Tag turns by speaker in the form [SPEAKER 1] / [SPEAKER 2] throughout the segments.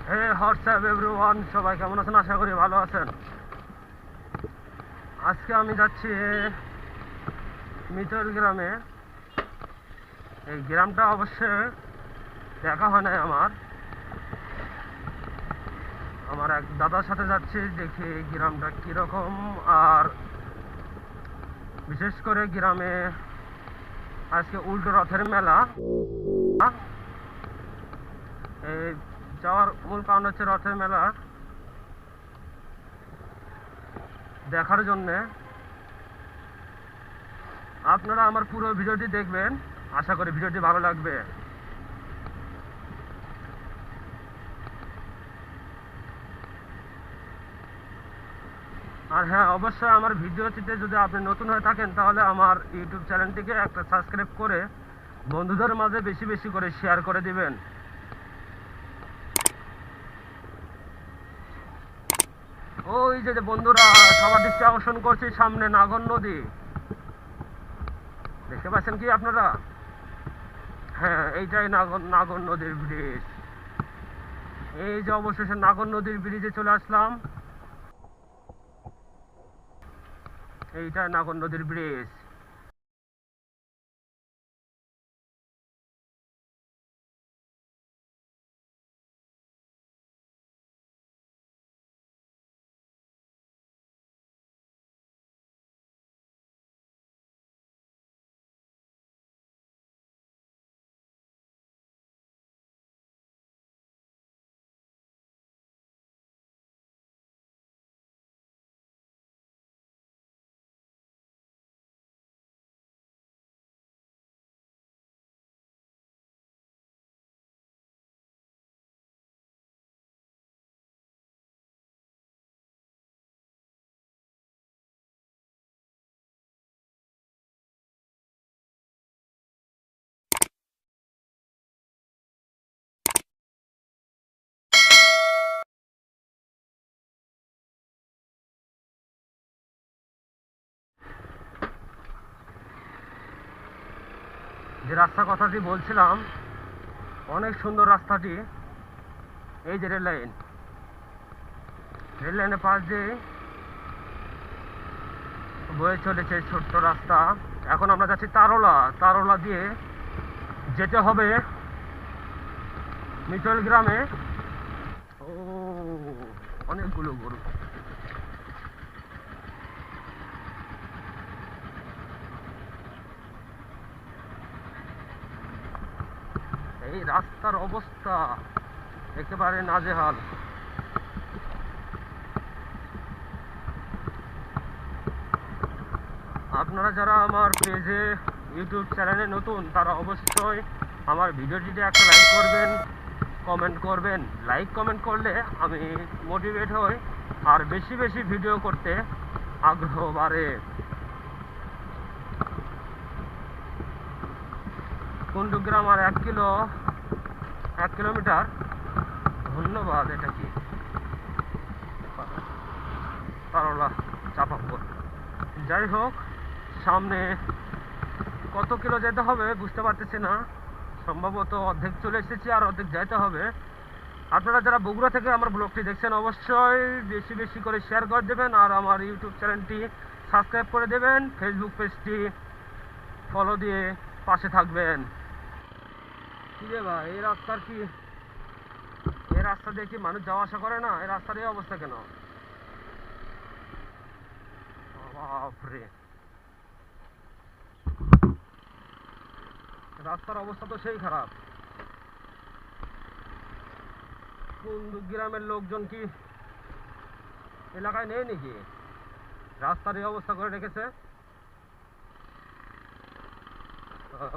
[SPEAKER 1] হে WhatsApp everyone, সবাই কেমন আছেন? আশা করি ভালো আছেন। আজকে আমি যাচ্ছি মিতর গ্রামে। এই গ্রামটা অবশ্যই দেখা হয় নাই আমার আমার এক দাদার সাথে যাচ্ছি, দেখি গ্রামটা কীরকম। আর বিশেষ করে গ্রামে আজকে উল্টো রথের মেলা। এই যাওয়ার মূল কারণ হচ্ছে রথের মেলা দেখার জন্যে। আপনারা আমার পুরো ভিডিওটি দেখবেন, আশা করি ভিডিওটি ভালো লাগবে। আর হ্যাঁ, অবশ্যই আমার ভিডিওটিতে যদি আপনি নতুন হয়ে থাকেন তাহলে আমার ইউটিউব চ্যানেলটিকে একটা সাবস্ক্রাইব করে বন্ধুদের মাঝে বেশি বেশি করে শেয়ার করে দিবেন। ওই যে বন্ধুরা, সবার দৃষ্টি আকর্ষণ করছি, সামনে নাগর নদী দেখতে পাচ্ছেন কি আপনারা? হ্যাঁ, এইটাই নাগর নদীর ব্রিজ। এই যে অবশেষে নাগর নদীর ব্রিজে চলে আসলাম। এইটাই নাগর নদীর ব্রিজ। যে রাস্তার কথাটি বলছিলাম, অনেক সুন্দর রাস্তাটি। এই যে রেল লাইনের পাশ দিয়ে বয়ে চলেছে ছোট্ট রাস্তা। এখন আমরা যাচ্ছি তারোলা দিয়ে যেতে হবে মিতল গ্রামে। ও, অনেকগুলো গরু। এই রাস্তার অবস্থা একেবারে নাজেহাল। আপনারা যারা আমার পেজে ইউটিউব চ্যানেলে নতুন, তারা অবশ্যই আমার ভিডিওটিতে একটা লাইক করবেন, কমেন্ট করবেন। লাইক কমেন্ট করলে আমি মোটিভেট হই আর বেশি বেশি ভিডিও করতে আগ্রহ বাড়ে। কুন্ডুগ্রাম আর 1 কিলোমিটার। ধন্যবাদ। এটা কি তারলা চাপাপুর। যাই হোক, সামনে কত কিলো যেতে হবে বুঝতে পারতেছি না। সম্ভবত অর্ধেক চলে এসেছি, আর অর্ধেক যেতে হবে। আপনারা যারা বগুড়া থেকে আমার ব্লগটি দেখছেন অবশ্যই বেশি বেশি করে শেয়ার করে দেবেন, আর আমার ইউটিউব চ্যানেলটি সাবস্ক্রাইব করে দেবেন, ফেসবুক পেজটি ফলো দিয়ে পাশে থাকবেন। কি রে ভাই, এই রাস্তা দিয়ে কি মানুষ যাওয়া আসা করে না? এই রাস্তার এই অবস্থা কেন? বাপরে, রাস্তার অবস্থা তো সেই খারাপ। গ্রামের লোকজন কি এলাকায় নেই নাকি? রাস্তার এই অবস্থা করে রেখেছে।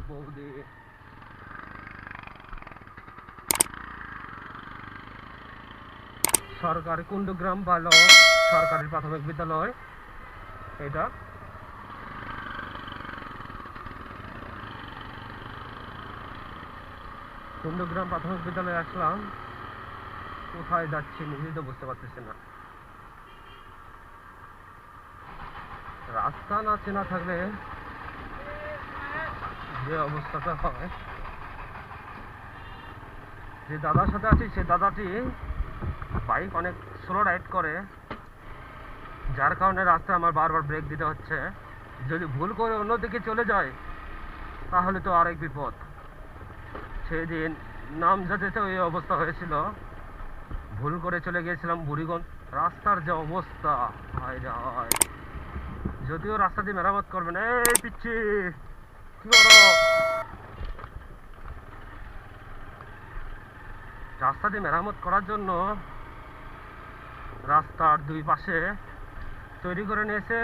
[SPEAKER 1] বৌদি, সরকারি কুন্ডুগ্রাম বালক সরকারি প্রাথমিক বিদ্যালয় এটা। কুন্ডুগ্রাম প্রাথমিক বিদ্যালয়ে আসলাম। কোথায় যাচ্ছি নিজেই তো বুঝতে পারতেছি না। রাস্তা না চেনা থাকলে যে অবস্থাটা হয়। যে দাদার সাথে আছি সে দাদাটি বাইক অনেক স্লো রাইড করে, যার কারণে রাস্তায় আমার বারবার ব্রেক দিতে হচ্ছে। যদি ভুল করে অন্যদিকে চলে যায় তাহলে তো আরেক বিপদ। সেদিন নামজাদেতে এই অবস্থা হয়েছিল, ভুল করে চলে গিয়েছিলাম বুড়িগঞ্জ। রাস্তার যে অবস্থা, হায় রে হায়। যদিও রাস্তা দিয়ে মেরামত করবে না। এই পিচ্ছি কি করো? রাস্তা দিয়ে মেরামত করার জন্য রাস্তার দুই পাশে তৈরি করে নিয়েছে,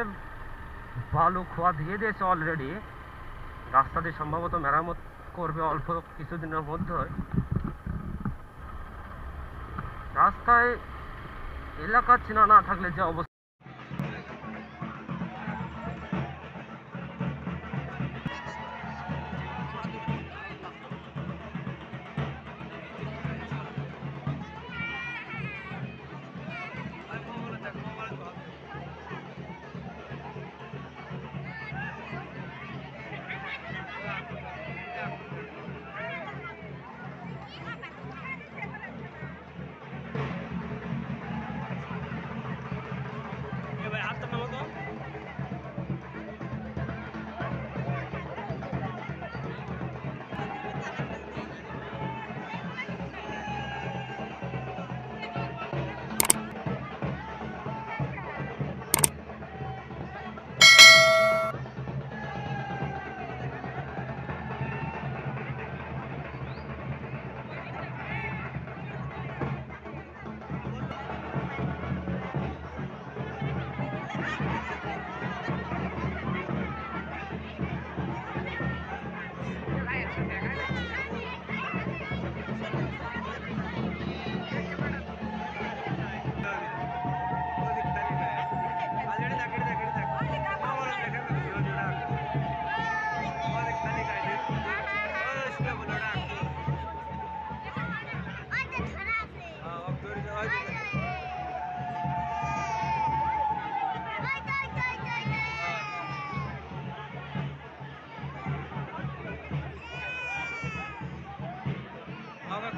[SPEAKER 1] বালু খোয়া দিয়ে দিয়েছে অলরেডি। রাস্তা দিয়ে সম্ভবত মেরামত করবে অল্প কিছুদিনের মধ্যে। রাস্তায় এলাকা চেনা না থাকলে যে অবস্থা।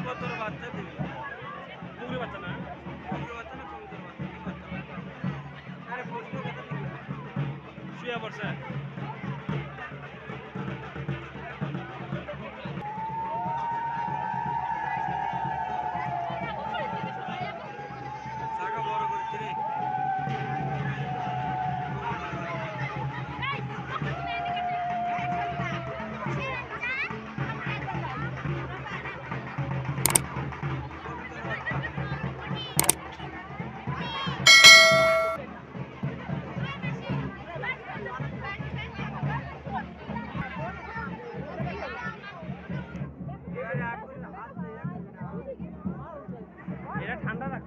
[SPEAKER 2] কবুতর বাচ্চা দিবি, কুকুরের বাচ্চা না, কুকুরের বাচ্চা না, কবুতর বাচ্চা, কি বাচ্চা? আরে প্রশ্ন কথা শুয়ে পড়ছে। শাখা বড় করছি রে। এটা ঠান্ডা রাখ।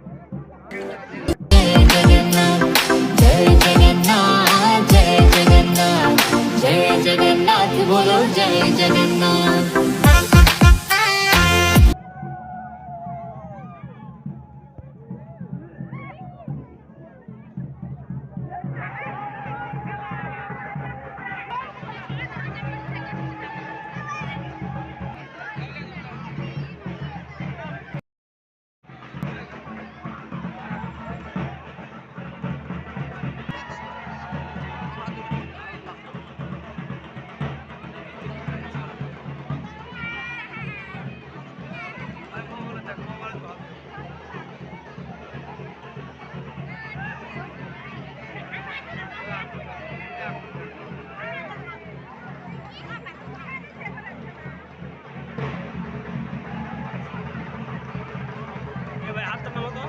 [SPEAKER 3] जय जगन्नाथ बोलो जय जगन्नाथ।
[SPEAKER 2] এবার হাতটা নামো তো।